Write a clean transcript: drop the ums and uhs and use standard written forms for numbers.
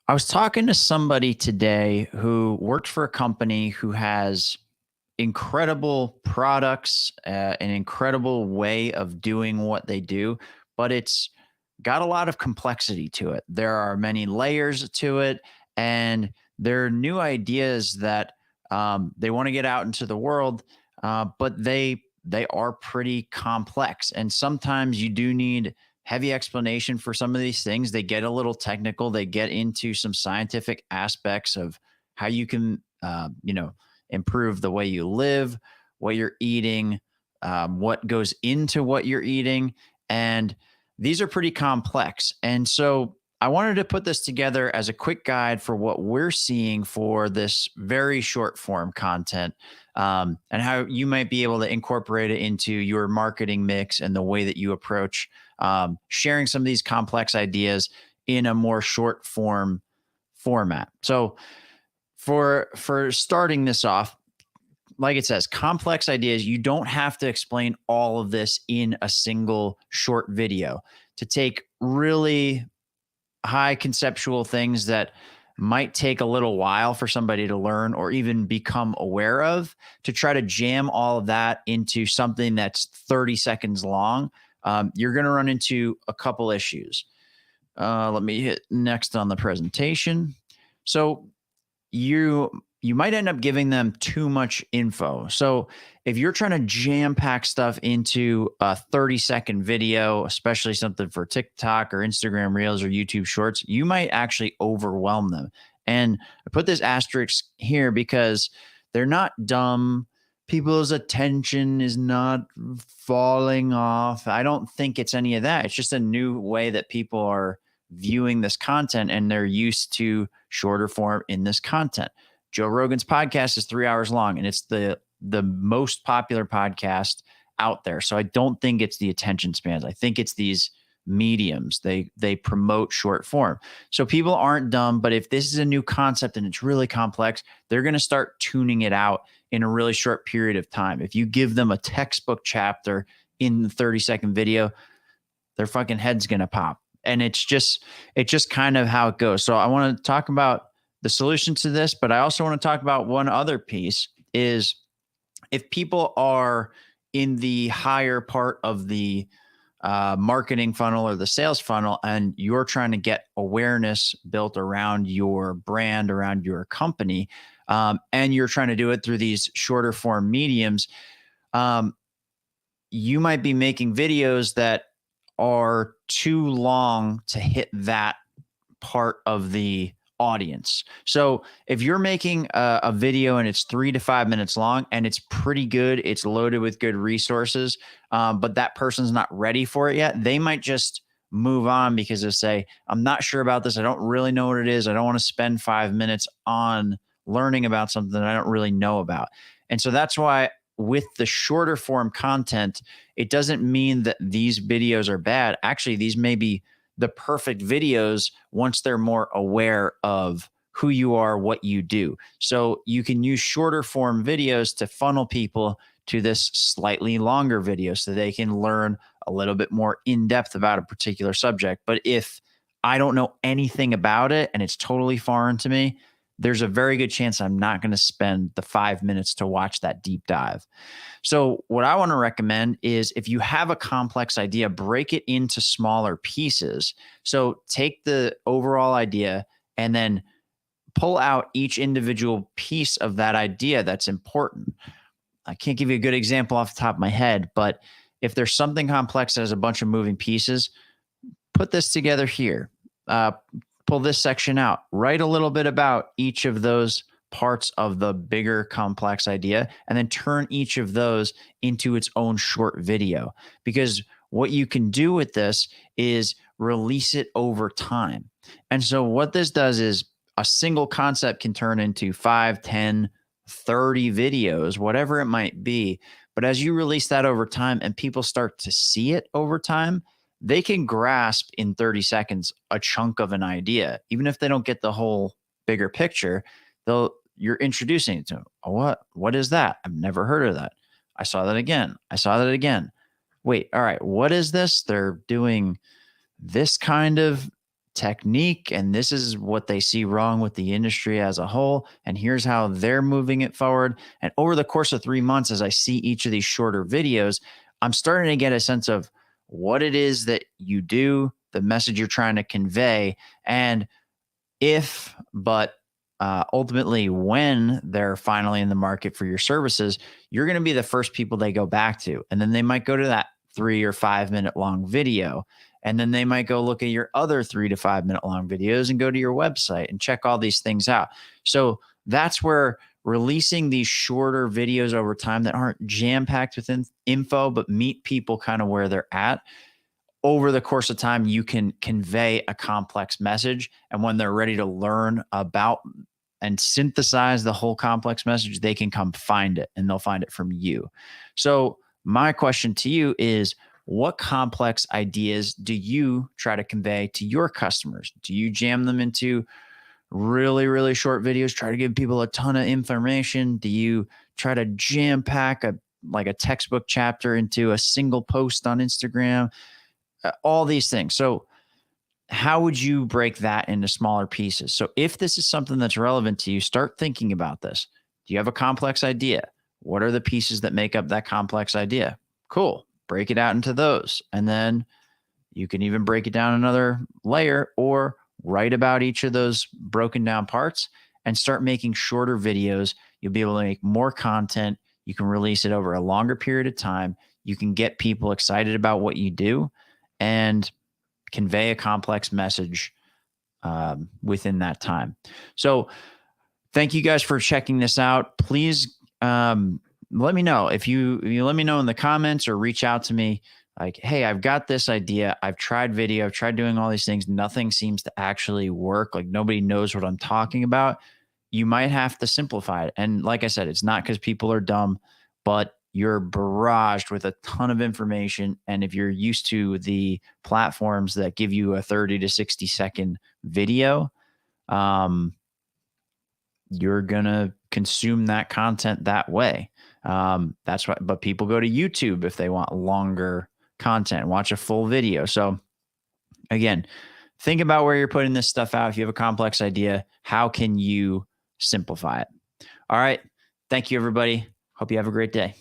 I was talking to somebody today who worked for a company who has incredible products, an incredible way of doing what they do, but it's got a lot of complexity to it. There are many layers to it, and there are new ideas that they want to get out into the world, but they are pretty complex. And sometimes you do need heavy explanation for some of these things. They get a little technical. They get into some scientific aspects of how you can, improve the way you live, what you're eating, what goes into what you're eating. And these are pretty complex. And so I wanted to put this together as a quick guide for what we're seeing for this very short form content, and how you might be able to incorporate it into your marketing mix and the way that you approach sharing some of these complex ideas in a more short form format. So for starting this off, like it says, complex ideas, you don't have to explain all of this in a single short video. To take really high conceptual things that might take a little while for somebody to learn or even become aware of, to try to jam all of that into something that's 30 seconds long, you're going to run into a couple issues. Let me hit next on the presentation. So you might end up giving them too much info. So if you're trying to jam pack stuff into a 30-second video, especially something for TikTok or Instagram Reels or YouTube Shorts, you might actually overwhelm them. And I put this asterisk here because they're not dumb. People's attention is not falling off. I don't think it's any of that. It's just a new way that people are viewing this content, and they're used to shorter form in this content. Joe Rogan's podcast is 3 hours long, and it's the most popular podcast out there. So I don't think it's the attention spans. I think it's these mediums. They promote short form. So people aren't dumb, but if this is a new concept and it's really complex, they're going to start tuning it out in a really short period of time. If you give them a textbook chapter in the 30-second video, their fucking head's going to pop. And it's just kind of how it goes. So I want to talk about the solution to this, but I also want to talk about one other piece is if people are in the higher part of the marketing funnel or the sales funnel, and you're trying to get awareness built around your brand, around your company, and you're trying to do it through these shorter form mediums, you might be making videos that are too long to hit that part of the audience. So if you're making a video and it's 3 to 5 minutes long and it's pretty good, it's loaded with good resources, but that person's not ready for it yet, they might just move on because they say, I'm not sure about this. I don't really know what it is. I don't want to spend 5 minutes on learning about something that I don't really know about. And so that's why with the shorter form content, it doesn't mean that these videos are bad. Actually, these may be the perfect videos once they're more aware of who you are, what you do. So you can use shorter form videos to funnel people to this slightly longer video so they can learn a little bit more in depth about a particular subject. But if I don't know anything about it and it's totally foreign to me, there's a very good chance I'm not going to spend the 5 minutes to watch that deep dive. So what I want to recommend is if you have a complex idea, break it into smaller pieces. So take the overall idea and then pull out each individual piece of that idea that's important. I can't give you a good example off the top of my head, but if there's something complex that has a bunch of moving pieces, put this together here. Pull this section out, write a little bit about each of those parts of the bigger complex idea, and then turn each of those into its own short video. Because what you can do with this is release it over time. And so what this does is a single concept can turn into 5, 10, 30 videos, whatever it might be. But as you release that over time and people start to see it over time, they can grasp in 30 seconds a chunk of an idea. Even if they don't get the whole bigger picture, you're introducing it to them. Oh, what is that? I've never heard of that. I saw that again. I saw that again. Wait, all right. What is this? They're doing this kind of technique, and this is what they see wrong with the industry as a whole, and here's how they're moving it forward. And over the course of 3 months, as I see each of these shorter videos, I'm starting to get a sense of what it is that you do, the message you're trying to convey, and if, but ultimately when they're finally in the market for your services, you're going to be the first people they go back to. And then they might go to that 3 or 5 minute long video. And then they might go look at your other 3 to 5 minute long videos and go to your website and check all these things out. So that's where releasing these shorter videos over time that aren't jam packed with info, but meet people kind of where they're at over the course of time, you can convey a complex message. And when they're ready to learn about and synthesize the whole complex message, they can come find it and they'll find it from you. So, my question to you is, what complex ideas do you try to convey to your customers? Do you jam them into really, really short videos, try to give people a ton of information? Do you try to jam pack like a textbook chapter into a single post on Instagram? All these things. So, how would you break that into smaller pieces? So, if this is something that's relevant to you, start thinking about this. Do you have a complex idea? What are the pieces that make up that complex idea? Cool. Break it out into those. And then you can even break it down another layer or write about each of those broken down parts and start making shorter videos. You'll be able to make more content. You can release it over a longer period of time. You can get people excited about what you do and convey a complex message within that time. So, thank you guys for checking this out. Please let me know if you let me know in the comments or reach out to me. Like, hey, I've got this idea. I've tried video. I've tried doing all these things. Nothing seems to actually work. Like, nobody knows what I'm talking about. You might have to simplify it. And like I said, it's not because people are dumb, but you're barraged with a ton of information. And if you're used to the platforms that give you a 30 to 60-second video, you're going to consume that content that way. That's why, but people go to YouTube if they want longer content, watch a full video. So again, think about where you're putting this stuff out. If you have a complex idea, how can you simplify it? All right. Thank you, everybody. Hope you have a great day.